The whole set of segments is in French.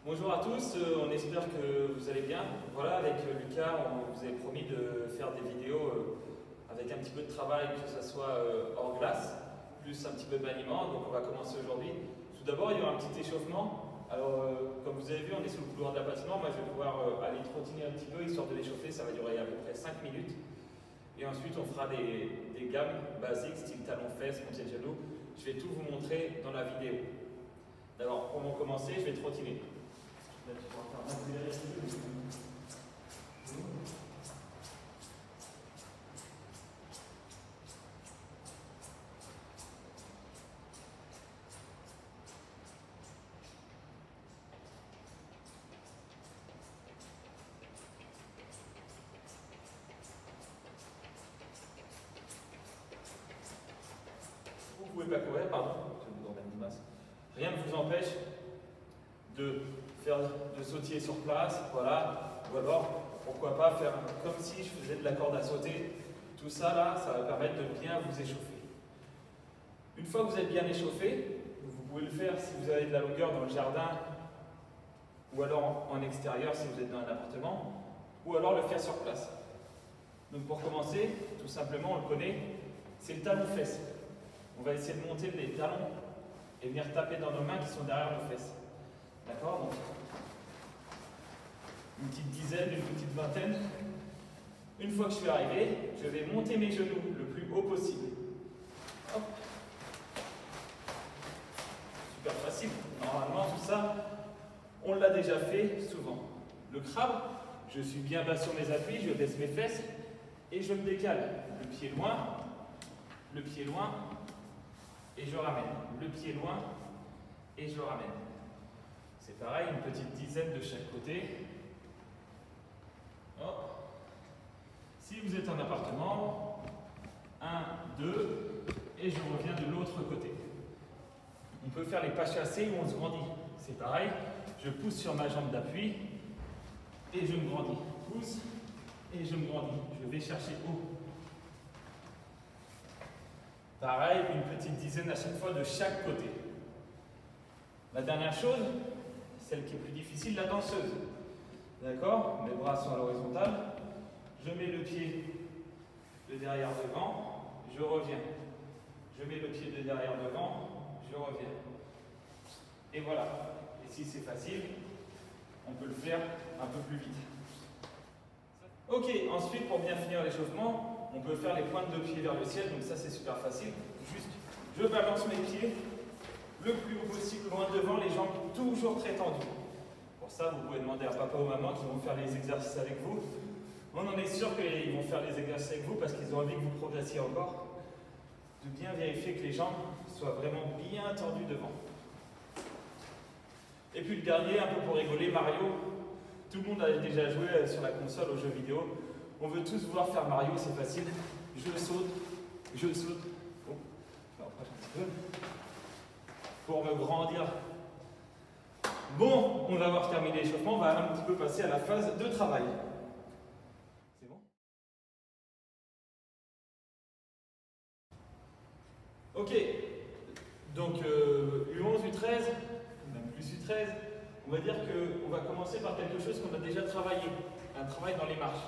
Bonjour à tous, on espère que vous allez bien. Voilà, avec Lucas, on vous avait promis de faire des vidéos avec un petit peu de travail, que ce soit hors glace, plus un petit peu de maniement. Donc on va commencer aujourd'hui. Tout d'abord, il y aura un petit échauffement. Alors, comme vous avez vu, on est sous le couloir de la patinoire. Moi, je vais pouvoir aller trottiner un petit peu, histoire de l'échauffer. Ça va durer à peu près 5 minutes. Et ensuite, on fera des gammes basiques, style talon-fesses, montée de genoux. Je vais tout vous montrer dans la vidéo. D'abord, pour commencer, je vais trottiner. Là, tu pourras faire accélérer un petit peu. Vous ne pouvez pas courir, pardon, je vais vous remettre une masse. Rien ne vous empêche de sautiller sur place, voilà, ou alors, pourquoi pas faire comme si je faisais de la corde à sauter. Tout ça, là, ça va permettre de bien vous échauffer. Une fois que vous êtes bien échauffé, vous pouvez le faire si vous avez de la longueur dans le jardin, ou alors en extérieur si vous êtes dans un appartement, ou alors le faire sur place. Donc pour commencer, tout simplement, on le connaît, c'est le talon-fesse. On va essayer de monter les talons et venir taper dans nos mains qui sont derrière nos fesses. D'accord? Donc, une petite dizaine, une petite vingtaine. Une fois que je suis arrivé, je vais monter mes genoux le plus haut possible. Hop. Super facile. Normalement, tout ça, on l'a déjà fait souvent. Le crabe, je suis bien bas sur mes appuis, je baisse mes fesses et je me décale. Le pied loin, et je ramène. Le pied loin, et je le ramène. C'est pareil, une petite dizaine de chaque côté. Hop. Si vous êtes en appartement, 1, 2, et je reviens de l'autre côté. On peut faire les pas chassés où on se grandit. C'est pareil, je pousse sur ma jambe d'appui, et je me grandis. Pousse, et je me grandis. Je vais chercher haut. Pareil, une petite dizaine à chaque fois de chaque côté. La dernière chose, celle qui est plus difficile, la danseuse. D'accord? Mes bras sont à l'horizontale. Je mets le pied de derrière devant, je reviens. Je mets le pied de derrière devant, je reviens. Et voilà. Et si c'est facile, on peut le faire un peu plus vite. Ok, ensuite, pour bien finir l'échauffement, on peut faire les pointes de pied vers le ciel, donc ça c'est super facile. Juste, je balance mes pieds le plus haut possible, loin devant, les jambes toujours très tendues. Pour ça, vous pouvez demander à papa ou maman qui vont faire les exercices avec vous. On en est sûr qu'ils vont faire les exercices avec vous parce qu'ils ont envie que vous progressiez encore. De bien vérifier que les jambes soient vraiment bien tendues devant. Et puis le dernier, un peu pour rigoler, Mario. Tout le monde a déjà joué sur la console aux jeux vidéo. On veut tous voir faire Mario, c'est facile. Je saute. Oh, je rapproche un petit peu. Pour me grandir. Bon, on va avoir terminé l'échauffement, on va un petit peu passer à la phase de travail. C'est bon? Ok, donc U11, U13, même plus U13, on va dire qu'on va commencer par quelque chose qu'on a déjà travaillé, un travail dans les marches.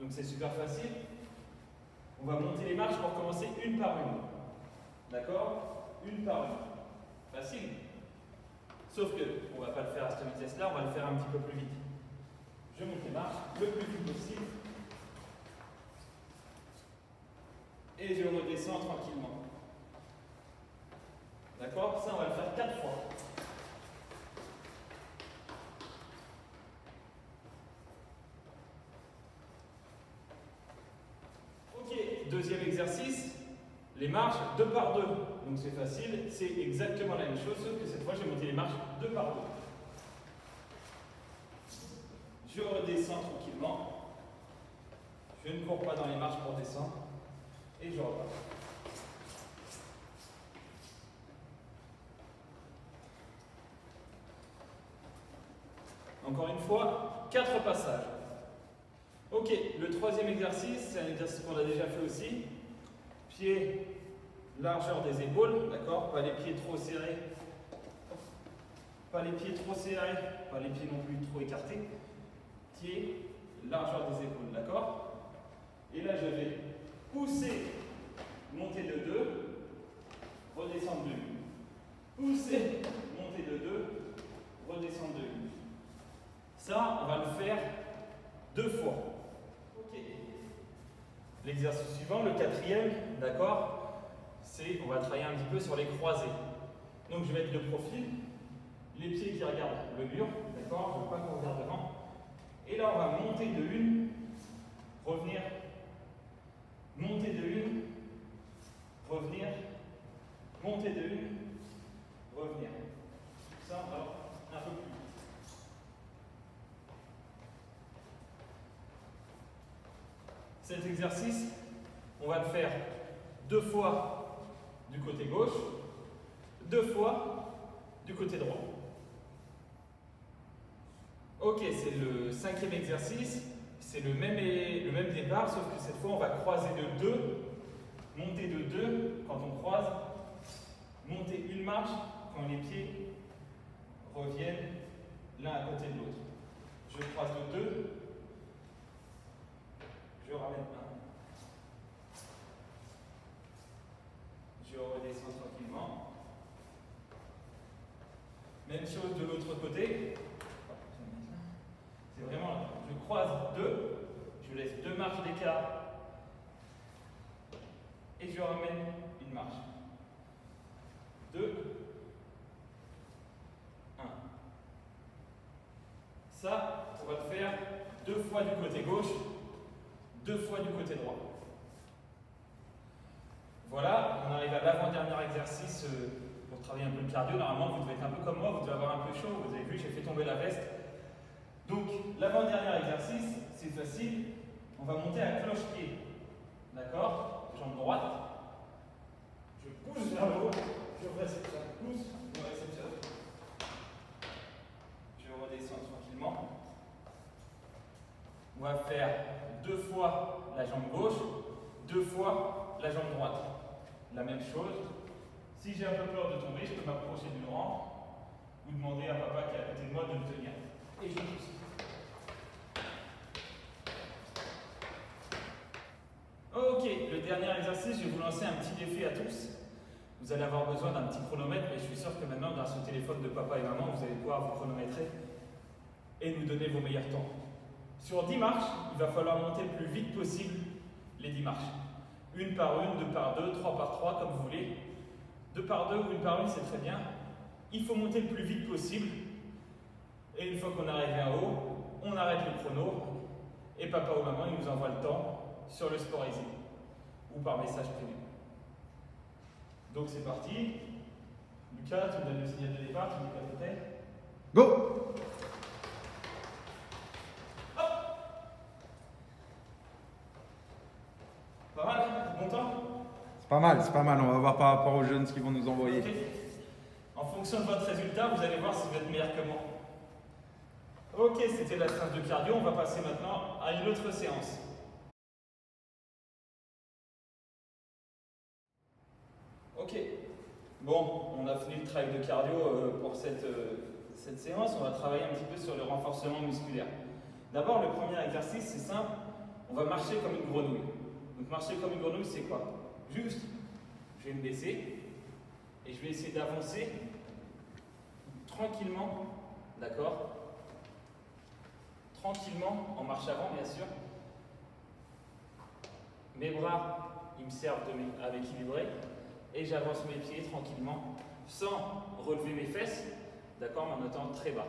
Donc c'est super facile. On va monter les marches pour commencer une par une. D'accord? Une par une. Facile. Sauf que on ne va pas le faire à cette vitesse-là, on va le faire un petit peu plus vite. Je monte les marches le plus vite possible. Et je redescends tranquillement. D'accord? Ça, on va le faire 4 fois. Ok, deuxième exercice, les marches 2 par 2. Donc c'est facile, c'est exactement la même chose, sauf que cette fois, je vais monter les marches 2 par 2. Je redescends tranquillement. Je ne cours pas dans les marches pour descendre. Et je repars. Encore une fois, 4 passages. Ok, le troisième exercice, c'est un exercice qu'on a déjà fait aussi. Pieds, largeur des épaules, d'accord? Pas les pieds trop serrés. Pas les pieds trop serrés, pas les pieds non plus trop écartés. Pieds, largeur des épaules, d'accord? Et là, je vais pousser, monter de 2, redescendre de 1. Pousser, monter de 2, redescendre de 1. Ça, on va le faire 2 fois. Ok. L'exercice suivant, le 4e, d'accord, c'est on va travailler un petit peu sur les croisés. Donc je vais être de profil, les pieds qui regardent le mur, d'accord, je ne veux pas qu'on regarde devant. Et là, on va monter de 1, revenir, monter de 1, revenir, monter de 1, revenir. Ça, alors, un peu plus. Cet exercice, on va le faire 2 fois du côté gauche, 2 fois du côté droit. Ok, c'est le 5e exercice, c'est le même départ, sauf que cette fois on va croiser de 2, monter de 2 quand on croise, monter une marche quand les pieds reviennent l'un à côté de l'autre. Je croise de 2, je ramène 1. Je redescends tranquillement. Même chose de l'autre côté. C'est vraiment là. Je croise 2, je laisse 2 marches d'écart et je ramène une marche. 2, 1. Ça, on va le faire 2 fois du côté gauche, 2 fois du côté droit. Voilà, on arrive à l'avant-dernier exercice pour travailler un peu le cardio. Normalement, vous devez être un peu comme moi, vous devez avoir un peu chaud. Vous avez vu, j'ai fait tomber la veste. Donc, l'avant-dernier exercice, c'est facile. On va monter à cloche-pied. D'accord? Jambe droite. Je pousse vers le haut. Je réceptionne. Pousse, je réceptionne. Je redescends tranquillement. On va faire 2 fois la jambe gauche, 2 fois la jambe droite. La même chose. Si j'ai un peu peur de tomber, je peux m'approcher du rang ou demander à papa qui est à côté de moi de me tenir. Et je pousse. Ok, le dernier exercice, je vais vous lancer un petit défi à tous. Vous allez avoir besoin d'un petit chronomètre, mais je suis sûr que maintenant, grâce au téléphone de papa et maman, vous allez pouvoir vous chronométrer et nous donner vos meilleurs temps. Sur 10 marches, il va falloir monter le plus vite possible les 10 marches. 1 par 1, 2 par 2, 3 par 3, comme vous voulez. 2 par 2 ou 1 par 1, c'est très bien. Il faut monter le plus vite possible. Et une fois qu'on est arrivé en haut, on arrête le chrono. Et papa ou maman, ils nous envoient le temps sur le Sport Easy ou par message privé. Donc c'est parti. Lucas, tu me donnes le signal de départ, tu me dis quand t'étais. Go! Hop! Pas mal, bon temps? C'est pas mal. On va voir par rapport aux jeunes ce qu'ils vont nous envoyer. Okay. En fonction de votre résultat, vous allez voir si vous êtes meilleur que moi. Ok, c'était la séance de cardio. On va passer maintenant à une autre séance. Ok. Bon, on a fini le travail de cardio pour cette séance. On va travailler un petit peu sur le renforcement musculaire. D'abord, le premier exercice, c'est simple. On va marcher comme une grenouille. Donc marcher comme une grenouille, c'est quoi? Juste, je vais me baisser et je vais essayer d'avancer tranquillement, d'accord? Tranquillement, en marche avant, bien sûr. Mes bras, ils me servent à m'équilibrer et j'avance mes pieds tranquillement sans relever mes fesses, d'accord, mais en étant très bas.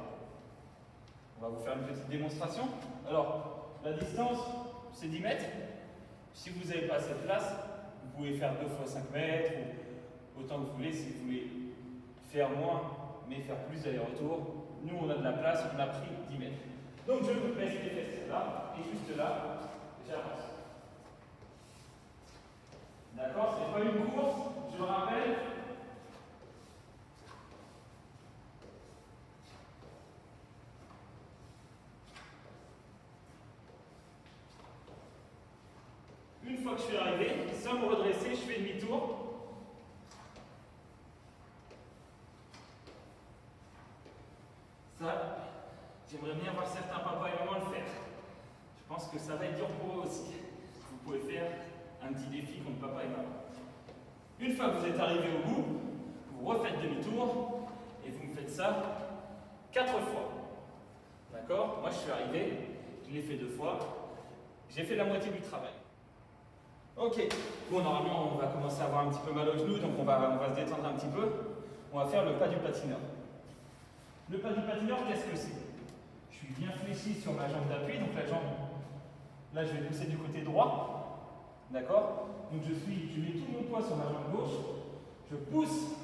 On va vous faire une petite démonstration. Alors, la distance, c'est 10 mètres. Si vous n'avez pas assez de place, vous pouvez faire 2 fois 5 mètres, ou autant que vous voulez. Si vous voulez faire moins, mais faire plus d'aller-retour, nous on a de la place, on a pris 10 mètres. Donc je me baisse les fesses là, et juste là, j'avance. D'accord, c'est pas une course, je rappelle. Une fois que je suis arrivé, sans me redresser, je fais demi-tour. J'aimerais bien voir certains papas et mamans le faire. Je pense que ça va être dur pour eux aussi. Vous pouvez faire un petit défi contre papa et maman. Une fois que vous êtes arrivé au bout, vous refaites demi-tour et vous me faites ça 4 fois. D'accord? Moi je suis arrivé, je l'ai fait 2 fois, j'ai fait la moitié du travail. Ok, bon normalement on va commencer à avoir un petit peu mal aux genoux, donc on va se détendre un petit peu. On va faire le pas du patineur. Le pas du patineur, qu'est-ce que c'est? Je suis bien fléchi sur ma jambe d'appui, donc la jambe, là je vais pousser du côté droit, d'accord? Donc je mets tout mon poids sur ma jambe gauche, je pousse,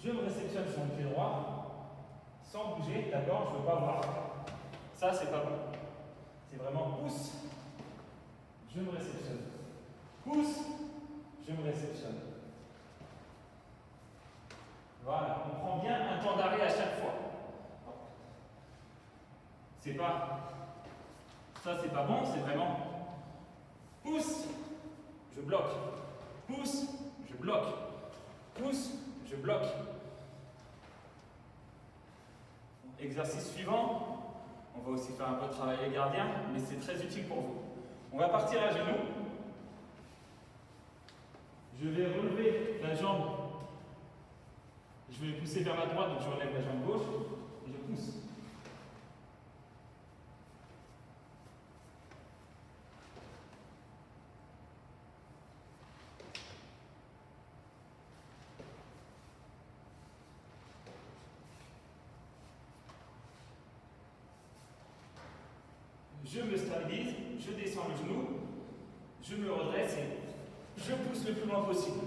je me réceptionne sur mon pied droit, sans bouger, d'accord? Je ne veux pas voir. Ça, c'est pas bon. C'est vraiment pousse, je me réceptionne. Pousse, je me réceptionne. Voilà, on prend bien un temps d'arrêt à chaque fois. C'est pas. Ça, c'est pas bon, c'est vraiment. Pousse, je bloque. Pousse, je bloque. Pousse, je bloque. Exercice suivant. On va aussi faire un peu de travail les gardiens, mais c'est très utile pour vous. On va partir à genoux. Je vais relever la jambe. Je vais pousser vers la droite, donc je relève la jambe gauche et je pousse. Je me stabilise, je descends le genou, je me redresse et je pousse le plus loin possible.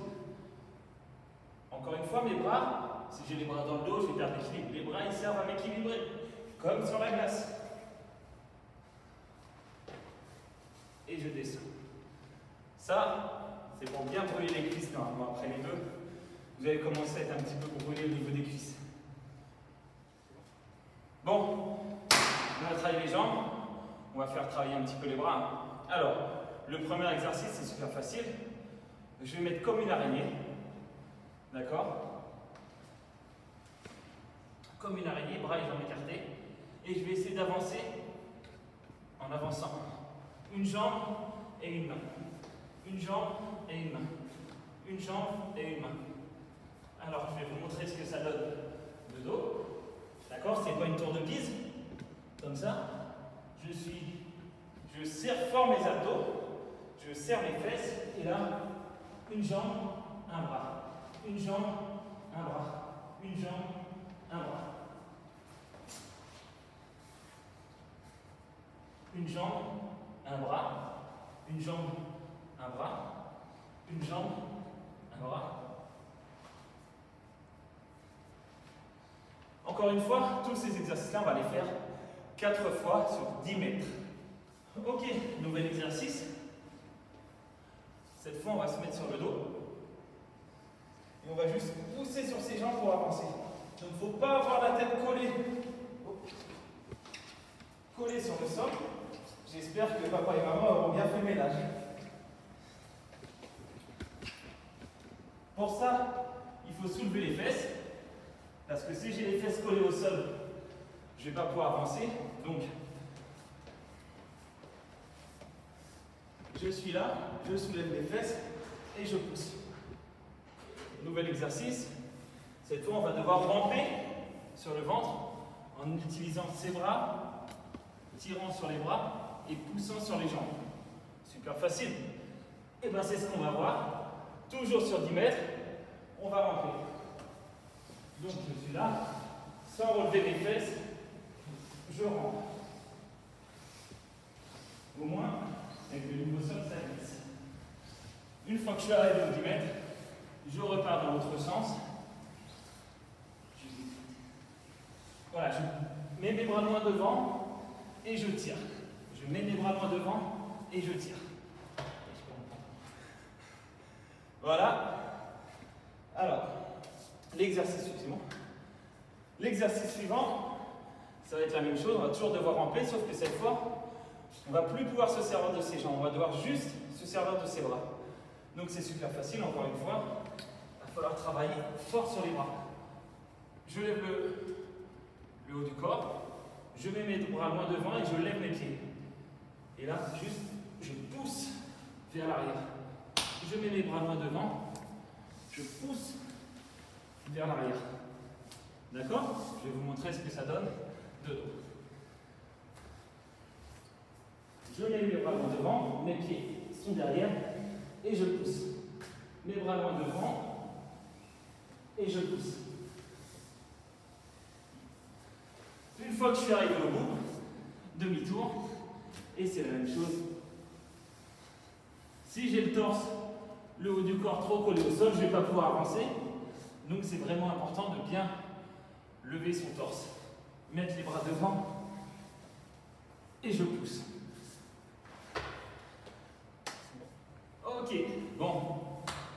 Encore une fois, mes bras, si j'ai les bras dans le dos, je vais perdre l'équilibre. Les bras, ils servent à m'équilibrer, comme sur la glace. Et je descends. Ça, c'est pour bien brûler les cuisses normalement. Après les deux, vous allez commencer à être un petit peu brûlé au niveau des cuisses. Bon, on va travailler les jambes. On va faire travailler un petit peu les bras. Alors, le premier exercice, c'est super facile. Je vais mettre comme une araignée. D'accord? Comme une araignée, bras et jambes écartés. Et je vais essayer d'avancer en avançant. Une jambe et une main. Une jambe et une main. Une jambe et une main. Alors, je vais vous montrer ce que ça donne de dos. D'accord? C'est pas une tour de Pise. Comme ça. Je serre fort mes abdos, je serre mes fesses, et là, une jambe, un bras. Une jambe, un bras. Une jambe, un bras. Une jambe, un bras. Une jambe, un bras. Une jambe, un bras. Encore une fois, tous ces exercices-là, on va les faire 4 fois sur 10 mètres. Ok, nouvel exercice. Cette fois, on va se mettre sur le dos. Et on va juste pousser sur ses jambes pour avancer. Donc, il ne faut pas avoir la tête collée. Collée sur le sol. J'espère que papa et maman auront bien fait le ménage. Pour ça, il faut soulever les fesses. Parce que si j'ai les fesses collées au sol, je ne vais pas pouvoir avancer. Donc, je suis là, je soulève mes fesses et je pousse. Nouvel exercice. Cette fois, on va devoir ramper sur le ventre en utilisant ses bras, tirant sur les bras et poussant sur les jambes. Super facile. Et bien, c'est ce qu'on va voir. Toujours sur 10 mètres, on va ramper. Donc, je suis là, sans relever mes fesses, je rampe. Au moins, avec le niveau sol, ça glisse. Une fois que je suis arrivé aux 10 mètres, je repars dans l'autre sens. Voilà, je mets mes bras loin devant et je tire. Je mets mes bras loin devant et je tire. Voilà. Alors, l'exercice suivant. L'exercice suivant, ça va être la même chose. On va toujours devoir ramper, sauf que cette fois, on ne va plus pouvoir se servir de ses jambes. On va devoir juste se servir de ses bras. Donc c'est super facile, encore une fois. Il va falloir travailler fort sur les bras. Je lève le haut du corps. je mets mes bras loin devant et je lève mes pieds. Et là, juste, je pousse vers l'arrière. Je mets mes bras loin devant, je pousse vers l'arrière. D'accord? Je vais vous montrer ce que ça donne de dos. Je mets mes bras loin devant, mes pieds sont derrière et je pousse. Mes bras loin devant et je pousse. Une fois que je suis arrivé au bout, demi-tour, et c'est la même chose. Si j'ai le torse, le haut du corps trop collé au sol, je ne vais pas pouvoir avancer. Donc c'est vraiment important de bien lever son torse. Mettre les bras devant et je pousse. Ok, bon,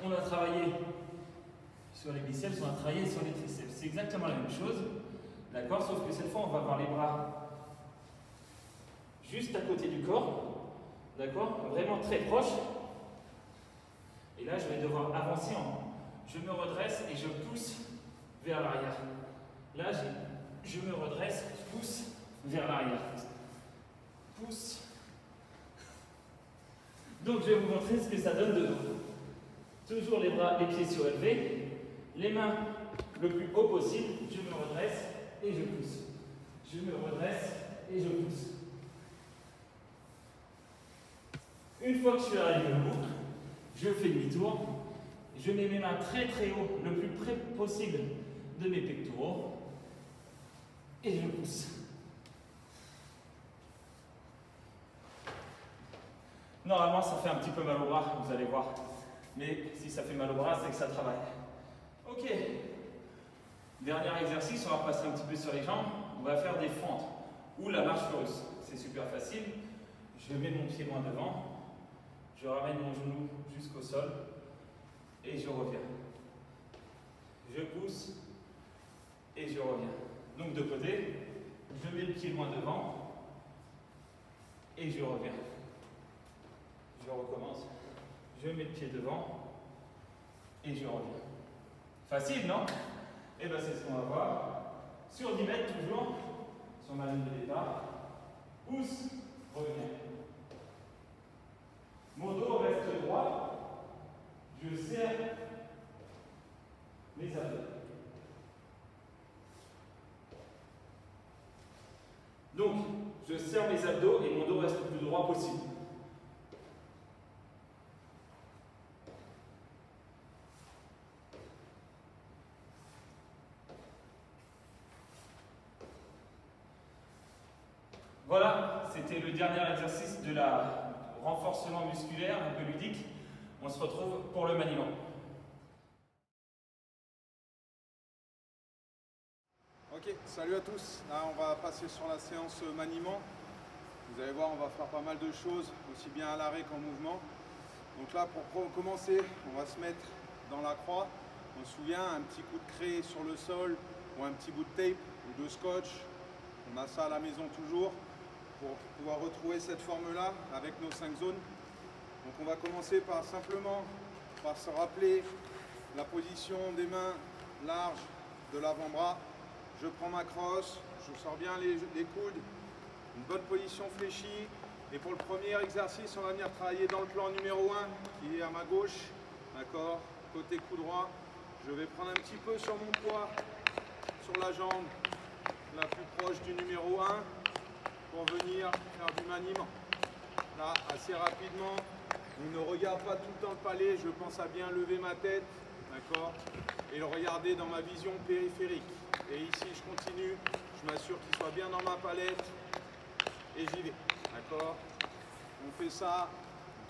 on a travaillé sur les biceps, on a travaillé sur les triceps. C'est exactement la même chose, d'accord? Sauf que cette fois, on va avoir les bras juste à côté du corps, d'accord? Vraiment très proche. Et là, je vais devoir avancer je me redresse et je pousse vers l'arrière. Là, je me redresse, pousse vers l'arrière. Pousse. Donc, je vais vous montrer ce que ça donne de dos. Toujours les bras, les pieds surélevés, les mains le plus haut possible. Je me redresse et je pousse. Je me redresse et je pousse. Une fois que je suis arrivé au bout, je fais demi-tour. Je mets mes mains très très haut, le plus près possible de mes pectoraux. Et je pousse. Normalement, ça fait un petit peu mal au bras, vous allez voir. Mais si ça fait mal au bras, c'est que ça travaille. Ok. Dernier exercice, on va passer un petit peu sur les jambes. On va faire des fentes ou la marche russe. C'est super facile. Je mets mon pied loin devant. Je ramène mon genou jusqu'au sol. Et je reviens. Je pousse. Et je reviens. Donc de côté, je mets le pied loin devant. Et je reviens. Je recommence. Je mets le pied devant. Et je reviens. Facile, non? Et bien c'est ce qu'on va voir. Sur 10 mètres toujours. Sur ma ligne de départ. Pousse. Reviens. Mon dos reste droit. Je serre mes abdos. Donc, je serre mes abdos et mon dos reste le plus droit possible. Voilà, c'était le dernier exercice de la renforcement musculaire, un peu ludique. On se retrouve pour le maniement. Ok, salut à tous. Là, on va passer sur la séance maniement. Vous allez voir, on va faire pas mal de choses, aussi bien à l'arrêt qu'en mouvement. Donc là, pour commencer, on va se mettre dans la croix. On se souvient, un petit coup de craie sur le sol ou un petit bout de tape ou de scotch. On a ça à la maison toujours pour pouvoir retrouver cette forme-là avec nos 5 zones. Donc on va commencer par simplement par se rappeler la position des mains larges de l'avant-bras. Je prends ma crosse, je sors bien les coudes, une bonne position fléchie. Et pour le premier exercice, on va venir travailler dans le plan numéro 1 qui est à ma gauche, d'accord, côté coup droit. Je vais prendre un petit peu sur mon poids, sur la jambe la plus proche du numéro 1 pour venir faire du maniement. Là, assez rapidement, je ne regarde pas tout le temps le palais, je pense à bien lever ma tête, d'accord, et le regarder dans ma vision périphérique. Et ici, je continue, je m'assure qu'il soit bien dans ma palette et j'y vais, d'accord. On fait ça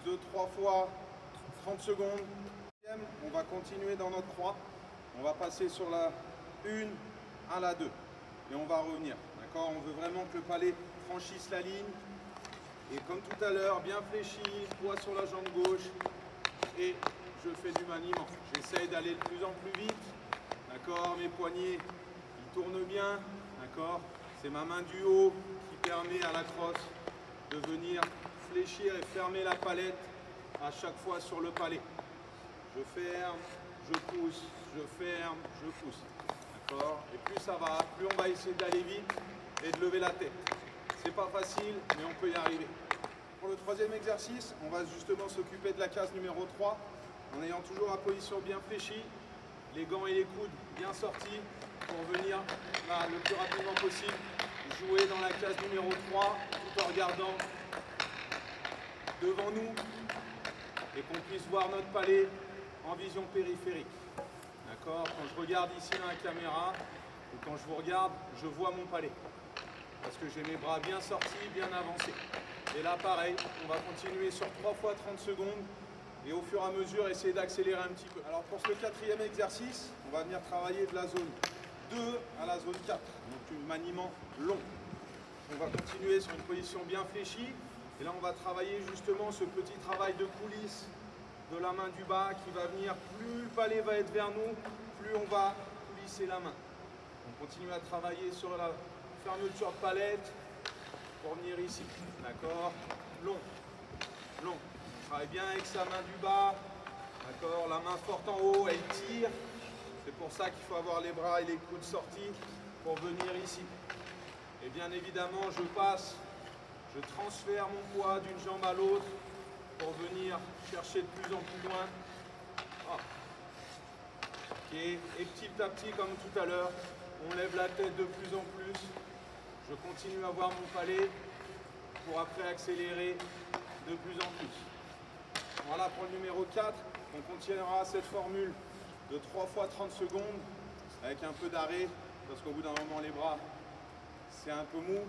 2-3 fois, 30 secondes. On va continuer dans notre croix. On va passer sur la 1 à la 2 et on va revenir, d'accord. On veut vraiment que le palais franchisse la ligne. Et comme tout à l'heure, bien fléchi, poids sur la jambe gauche et je fais du maniement. J'essaye d'aller de plus en plus vite, d'accord. Mes poignets, ils tournent bien, d'accord. C'est ma main du haut qui permet à la crosse de venir fléchir et fermer la palette à chaque fois sur le palais. Je ferme, je pousse, je ferme, je pousse, d'accord. Et plus ça va, plus on va essayer d'aller vite et de lever la tête. C'est pas facile, mais on peut y arriver. Pour le troisième exercice, on va justement s'occuper de la case numéro 3 en ayant toujours la position bien fléchie, les gants et les coudes bien sortis pour venir là, le plus rapidement possible jouer dans la case numéro 3 tout en regardant devant nous et qu'on puisse voir notre palais en vision périphérique. D'accord? Quand je regarde ici dans la caméra ou quand je vous regarde, je vois mon palais. Parce que j'ai mes bras bien sortis, bien avancés. Et là, pareil, on va continuer sur 3 fois 30 secondes et au fur et à mesure, essayer d'accélérer un petit peu. Alors pour ce quatrième exercice, on va venir travailler de la zone 2 à la zone 4. Donc un maniement long. On va continuer sur une position bien fléchie. Et là, on va travailler justement ce petit travail de coulisses de la main du bas qui va venir. Plus le palais va être vers nous, plus on va coulisser la main. On continue à travailler sur la fermeture de palette pour venir ici. D'accord? Long. Long. On travaille bien avec sa main du bas. D'accord? La main forte en haut, elle tire. C'est pour ça qu'il faut avoir les bras et les coudes sortis pour venir ici. Et bien évidemment, je passe, je transfère mon poids d'une jambe à l'autre pour venir chercher de plus en plus loin. Ah. Okay. Et petit à petit, comme tout à l'heure, on lève la tête de plus en plus. Je continue à voir mon palais pour après accélérer de plus en plus. Voilà pour le numéro 4. On continuera cette formule de 3 fois 30 secondes avec un peu d'arrêt parce qu'au bout d'un moment les bras c'est un peu mou.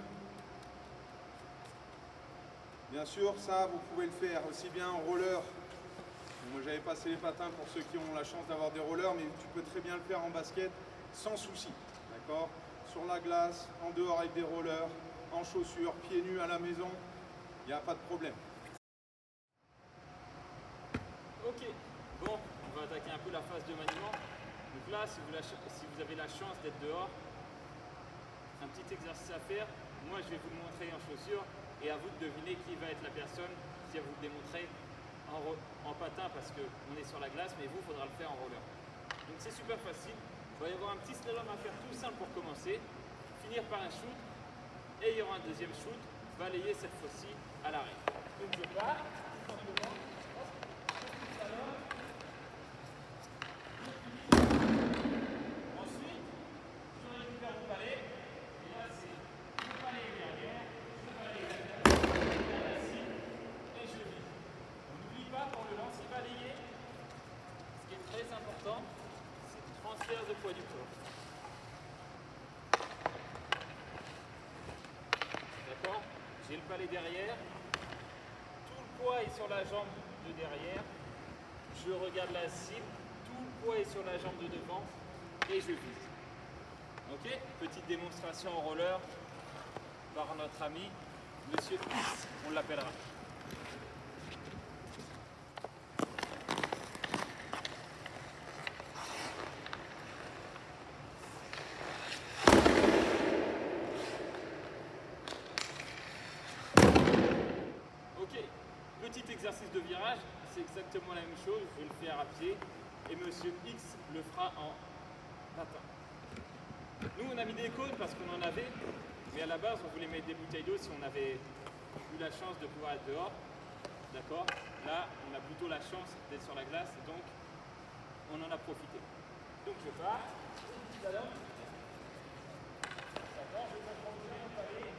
Bien sûr, ça vous pouvez le faire aussi bien en roller. Moi j'avais passé les patins pour ceux qui ont la chance d'avoir des rollers, mais tu peux très bien le faire en basket sans souci. D'accord? Sur la glace, en dehors avec des rollers, en chaussures, pieds nus à la maison, il n'y a pas de problème. Ok, bon, on va attaquer un peu la phase de maniement. Donc là, si vous avez la chance d'être dehors, un petit exercice à faire. Moi, je vais vous le montrer en chaussures et à vous de deviner qui va être la personne si elle vous le démontrer en patin parce qu'on est sur la glace, mais vous, il faudra le faire en roller. Donc c'est super facile. Il va y avoir un petit slalom à faire tout simple pour commencer, finir par un shoot et il y aura un deuxième shoot, balayer cette fois-ci à l'arrêt. Donc je pars, tout simplement. De poids du corps. D'accord? J'ai le palais derrière. Tout le poids est sur la jambe de derrière. Je regarde la cible. Tout le poids est sur la jambe de devant. Et je vise. Ok? Petite démonstration en roller par notre ami Monsieur X. On l'appellera. Petit exercice de virage, c'est exactement la même chose, je vais le faire à pied et Monsieur X le fera en patin. Nous on a mis des cônes parce qu'on en avait, mais à la base on voulait mettre des bouteilles d'eau si on avait eu la chance de pouvoir être dehors. D'accord? Là on a plutôt la chance d'être sur la glace, donc on en a profité. Donc je pars, tout à l'heure. D'accord, je vais m'approcher, on va aller.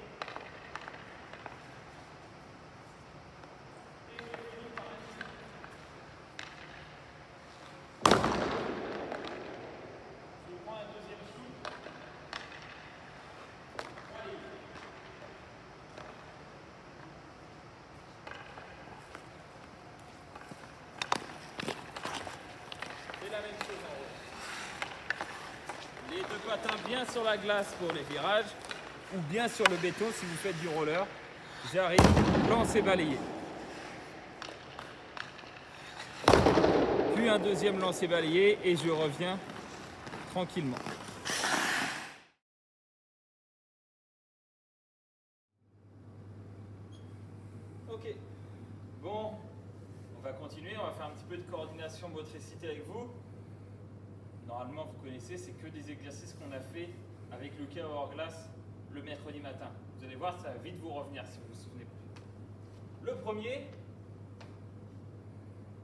La même chose en haut. Les deux patins bien sur la glace pour les virages ou bien sur le béton si vous faites du roller. J'arrive, lancer balayé. Puis un deuxième lancer balayé et je reviens tranquillement. Ok, bon. On va continuer, on va faire un petit peu de coordination motricité avec vous. Normalement, vous connaissez, c'est que des exercices qu'on a fait avec le K Hourglass le mercredi matin. Vous allez voir, ça va vite vous revenir si vous vous souvenez plus. Le premier,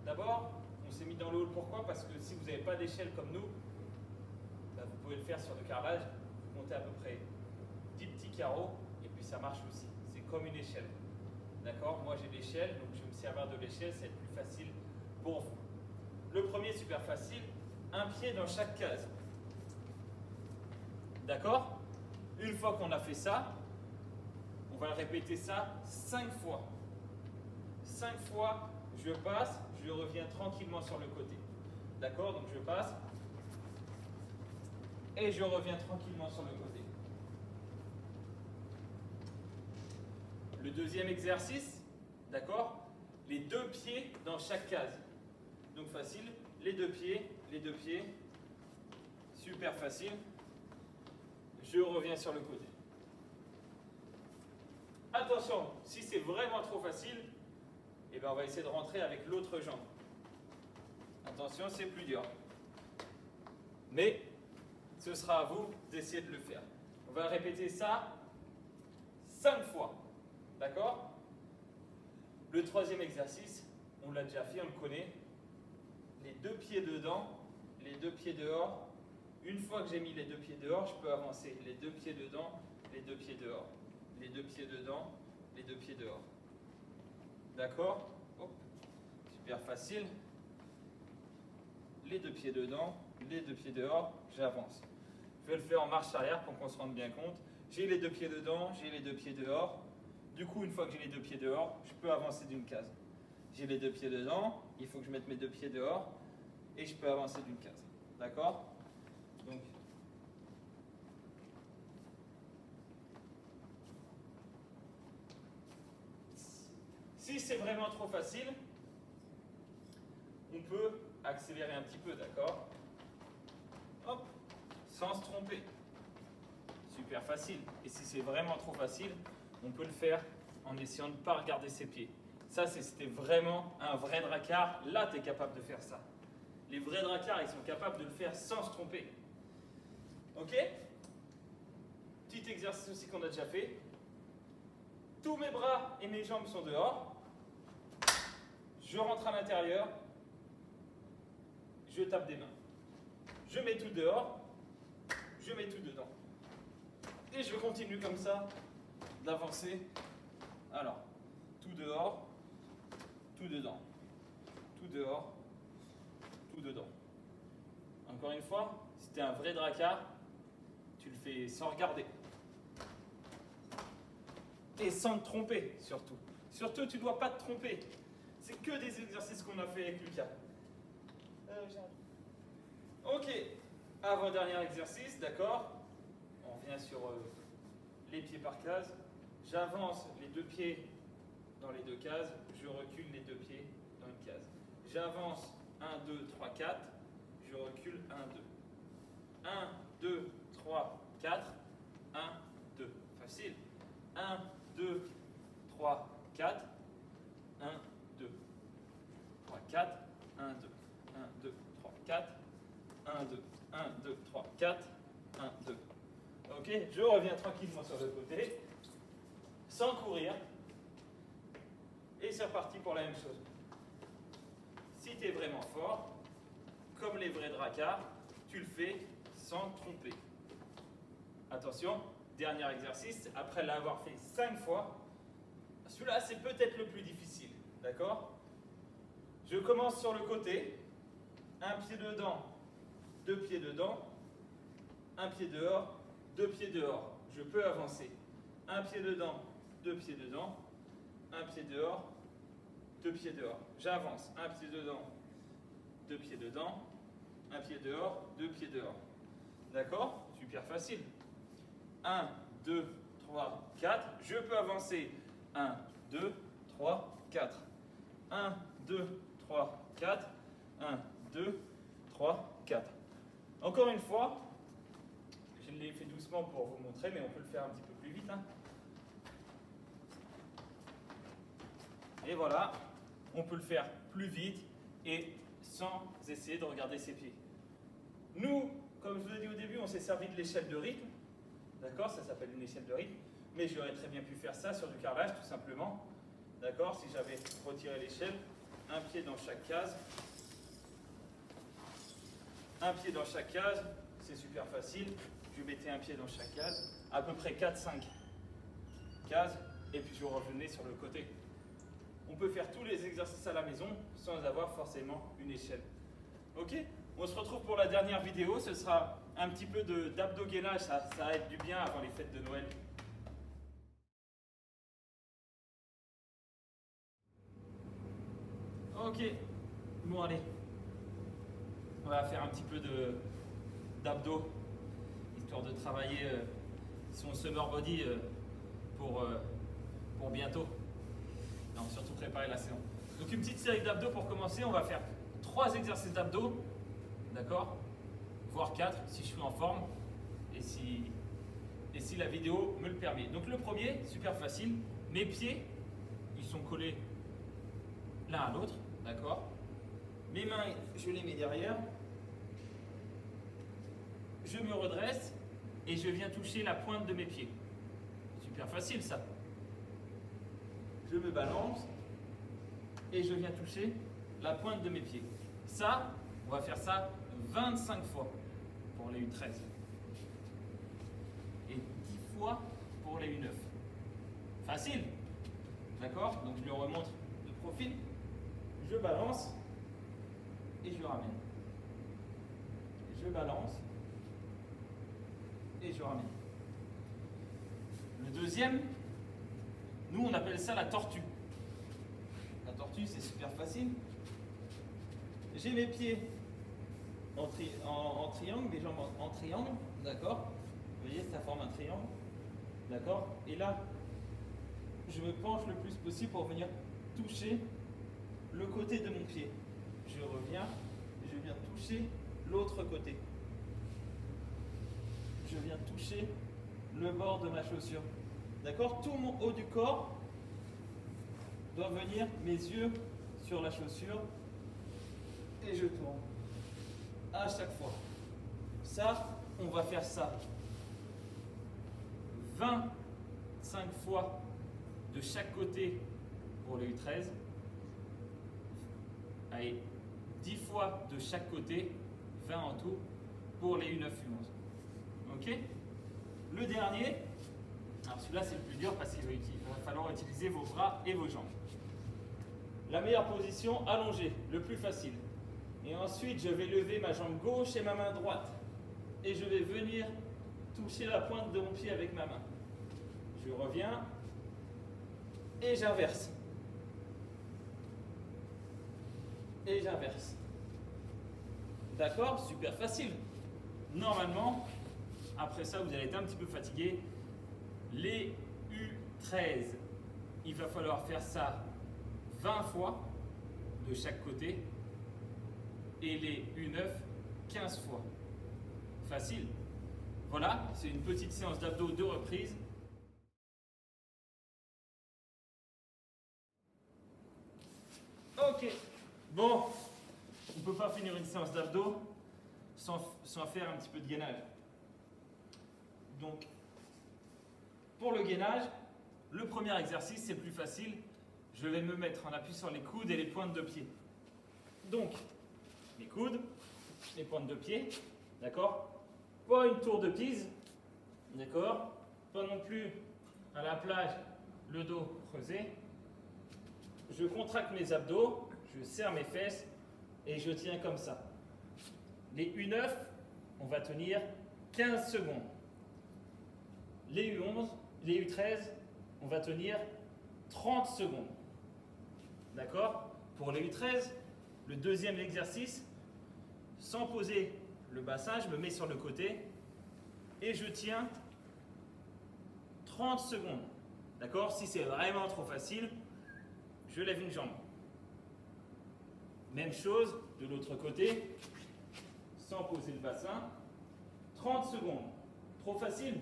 d'abord, on s'est mis dans le hall. Pourquoi? Parce que si vous n'avez pas d'échelle comme nous, bah, vous pouvez le faire sur le carrelage. Vous montez à peu près 10 petits carreaux et puis ça marche aussi. C'est comme une échelle. D'accord? Moi j'ai l'échelle, donc je vais me servir de l'échelle, ça va être plus facile pour vous. Le premier, super facile, un pied dans chaque case. D'accord? Une fois qu'on a fait ça, on va répéter ça 5 fois. 5 fois, je passe, je reviens tranquillement sur le côté. D'accord? Donc je passe et je reviens tranquillement sur le côté. Le deuxième exercice, d'accord? Les 2 pieds dans chaque case. Donc facile, les 2 pieds, super facile. Je reviens sur le côté. Attention, si c'est vraiment trop facile, eh bien on va essayer de rentrer avec l'autre jambe. Attention, c'est plus dur. Mais ce sera à vous d'essayer de le faire. On va répéter ça 5 fois. D'accord? Le troisième exercice, on l'a déjà fait, on le connaît. Les 2 pieds dedans, les 2 pieds dehors. Une fois que j'ai mis les 2 pieds dehors, je peux avancer. Les 2 pieds dedans, les 2 pieds dehors. Les 2 pieds dedans, les 2 pieds dehors. D'accord? Super facile. Les 2 pieds dedans, les 2 pieds dehors, j'avance. Je vais le faire en marche arrière pour qu'on se rende bien compte. J'ai les 2 pieds dedans, j'ai les 2 pieds dehors. Du coup, une fois que j'ai les 2 pieds dehors, je peux avancer d'une case. J'ai les 2 pieds dedans, il faut que je mette mes 2 pieds dehors et je peux avancer d'une case. D'accord? Donc, si c'est vraiment trop facile, on peut accélérer un petit peu, d'accord? Hop, sans se tromper. Super facile. Et si c'est vraiment trop facile, on peut le faire en essayant de ne pas regarder ses pieds. Ça, c'était vraiment un vrai dracard. Là, tu es capable de faire ça. Les vrais dracards, ils sont capables de le faire sans se tromper. Ok? Petit exercice aussi qu'on a déjà fait. Tous mes bras et mes jambes sont dehors. Je rentre à l'intérieur. Je tape des mains. Je mets tout dehors. Je mets tout dedans. Et je continue comme ça d'avancer. Alors, tout dehors, tout dedans. Tout dehors, tout dedans. Encore une fois, si tu es un vrai dracard, tu le fais sans regarder. Et sans te tromper, surtout. Surtout, tu ne dois pas te tromper. C'est que des exercices qu'on a fait avec Lucas. Ok, avant-dernier exercice, d'accord. On revient sur les pieds par case. J'avance les 2 pieds dans les 2 cases. Je recule les 2 pieds dans une case. J'avance 1, 2, 3, 4. Je recule 1, 2. 1, 2, 3, 4. 1, 2. Facile. 1, 2, 3, 4. 1, 2, 3, 4. 1, 2. 1, 2, 3, 4. 1, 2. 1, 2, 3, 4. 1, 2. Ok, je reviens tranquillement sur le côté, sans courir. Et c'est reparti pour la même chose. Si tu es vraiment fort, comme les vrais dracards, tu le fais sans te tromper. Attention, dernier exercice, après l'avoir fait 5 fois, celui-là c'est peut-être le plus difficile, d'accord? Je commence sur le côté, un pied dedans, 2 pieds dedans, un pied dehors, 2 pieds dehors. Je peux avancer. Un pied dedans, 2 pieds dedans, un pied dehors, 2 pieds dehors. J'avance. Un pied dedans, 2 pieds dedans, un pied dehors, 2 pieds dehors. D'accord? Super facile. 1, 2, 3, 4. Je peux avancer. 1, 2, 3, 4. 1, 2, 3, 4. 1, 2, 3, 4. Encore une fois, je l'ai fait doucement pour vous montrer, mais on peut le faire un petit peu plus vite. Hein. Et voilà, on peut le faire plus vite et sans essayer de regarder ses pieds. Nous, comme je vous l'ai dit au début, on s'est servi de l'échelle de rythme. D'accord, ça s'appelle une échelle de rythme. Mais j'aurais très bien pu faire ça sur du carrelage, tout simplement. D'accord, si j'avais retiré l'échelle, un pied dans chaque case. Un pied dans chaque case, c'est super facile. Je mettais un pied dans chaque case, à peu près 4-5 cases, et puis je revenais sur le côté. On peut faire tous les exercices à la maison sans avoir forcément une échelle. Ok? On se retrouve pour la dernière vidéo. Ce sera un petit peu d'abdos-gainage. Ça aide du bien avant les fêtes de Noël. Ok. Bon, allez. On va faire un petit peu d'abdos, histoire de travailler son summer body pour bientôt. Non, surtout préparer la séance. Donc une petite série d'abdos pour commencer. On va faire 3 exercices d'abdos, d'accord, voire 4 si je suis en forme et si la vidéo me le permet. Donc le premier, super facile, mes pieds, ils sont collés l'un à l'autre, d'accord. Mes mains, je les mets derrière, je me redresse et je viens toucher la pointe de mes pieds. Super facile ça. Je me balance et je viens toucher la pointe de mes pieds. Ça, on va faire ça 25 fois pour les U13 et 10 fois pour les U9. Facile, d'accord? Donc je le remonte de profil, je balance et je ramène. Je balance et je ramène. Le deuxième, nous on appelle ça la tortue. La tortue, c'est super facile. J'ai mes pieds en triangle, mes jambes en triangle, d'accord? Vous voyez, ça forme un triangle, d'accord? Et là, je me penche le plus possible pour venir toucher le côté de mon pied. Je reviens, je viens toucher l'autre côté. Je viens toucher le bord de ma chaussure. D'accord? Tout mon haut du corps doit venir, mes yeux sur la chaussure, et je tourne à chaque fois. Ça, on va faire ça 25 fois de chaque côté pour les U13. Allez, 10 fois de chaque côté, 20 en tout pour les U9, U11. Ok? Le dernier, alors celui-là c'est le plus dur parce qu'il va falloir utiliser vos bras et vos jambes. La meilleure position, allongée, le plus facile. Et ensuite, je vais lever ma jambe gauche et ma main droite. Et je vais venir toucher la pointe de mon pied avec ma main. Je reviens et j'inverse. Et j'inverse. D'accord? Super facile. Normalement, après ça, vous allez être un petit peu fatigué. Les U13, il va falloir faire ça 20 fois de chaque côté. Et les U9, 15 fois. Facile. Voilà, c'est une petite séance d'abdos de reprise. Ok, bon, on ne peut pas finir une séance d'abdos sans faire un petit peu de gainage. Donc, pour le gainage, le premier exercice, c'est plus facile. Je vais me mettre en appui sur les coudes et les pointes de pied. Donc, les coudes, les pointes de pied, d'accord? Pas une tour de Pise, d'accord? Pas non plus à la plage, le dos creusé. Je contracte mes abdos, je serre mes fesses et je tiens comme ça. Les U9, on va tenir 15 secondes. Les U11, les U13, on va tenir 30 secondes. D'accord? Pour les U13, le deuxième exercice, sans poser le bassin, je me mets sur le côté et je tiens 30 secondes. D'accord? Si c'est vraiment trop facile, je lève une jambe. Même chose de l'autre côté, sans poser le bassin, 30 secondes. Trop facile?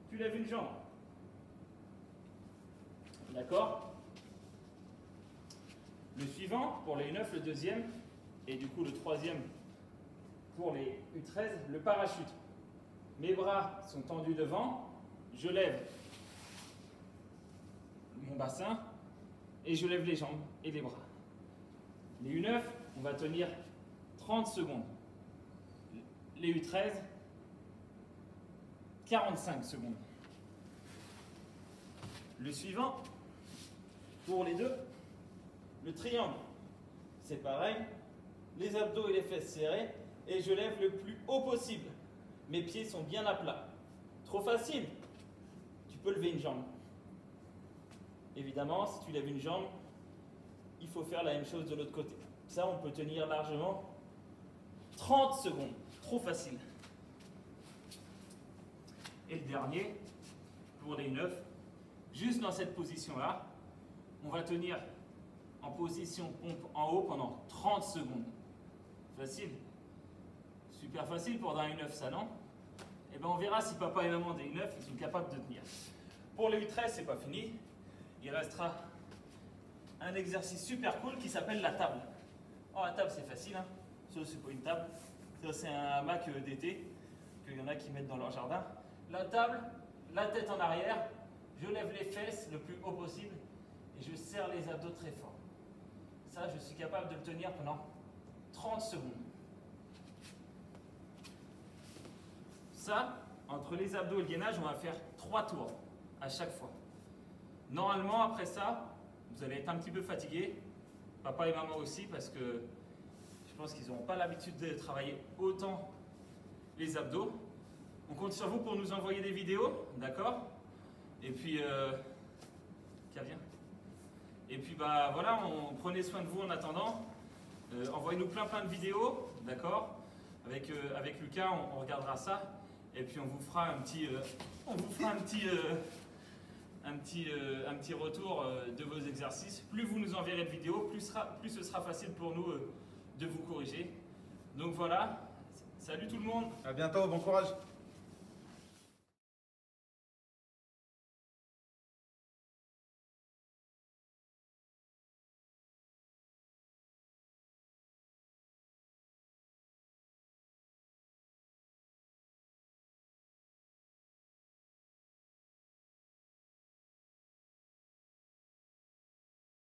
Tu lèves une jambe. D'accord? Le suivant, pour les U9, le deuxième, et du coup le troisième pour les U13, le parachute. Mes bras sont tendus devant, je lève mon bassin et je lève les jambes et les bras. Les U9, on va tenir 30 secondes. Les U13, 45 secondes. Le suivant, pour les deux, le triangle. C'est pareil, les abdos et les fesses serrés et je lève le plus haut possible. Mes pieds sont bien à plat. Trop facile, tu peux lever une jambe. Évidemment, si tu lèves une jambe, il faut faire la même chose de l'autre côté. Ça, on peut tenir largement 30 secondes. Trop facile. Et le dernier, pour les 9, juste dans cette position-là, on va tenir en position pompe en haut pendant 30 secondes. Facile. Super facile pour un U9, ça, non? Et bien, on verra si papa et maman des U9, ils sont capables de tenir. Pour les U13, c'est pas fini. Il restera un exercice super cool qui s'appelle la table. Oh, la table, c'est facile, hein. Ça, c'est pas une table. Ça, c'est un hamac d'été qu'il y en a qui mettent dans leur jardin. La table, la tête en arrière, je lève les fesses le plus haut possible et je serre les abdos très fort. Ça, je suis capable de le tenir pendant 30 secondes. Ça, entre les abdos et le gainage, on va faire 3 tours à chaque fois. Normalement, après ça, vous allez être un petit peu fatigué, papa et maman aussi, parce que je pense qu'ils n'auront pas l'habitude de travailler autant les abdos. On compte sur vous pour nous envoyer des vidéos, d'accord? Et puis, tiens, viens. Et puis, bah voilà, prenez soin de vous en attendant. Envoyez-nous plein de vidéos, d'accord? Avec Lucas, on regardera ça. Et puis, on vous fera un petit retour de vos exercices. Plus vous nous enverrez de vidéos, plus ce sera facile pour nous de vous corriger. Donc voilà, salut tout le monde. À bientôt, bon courage.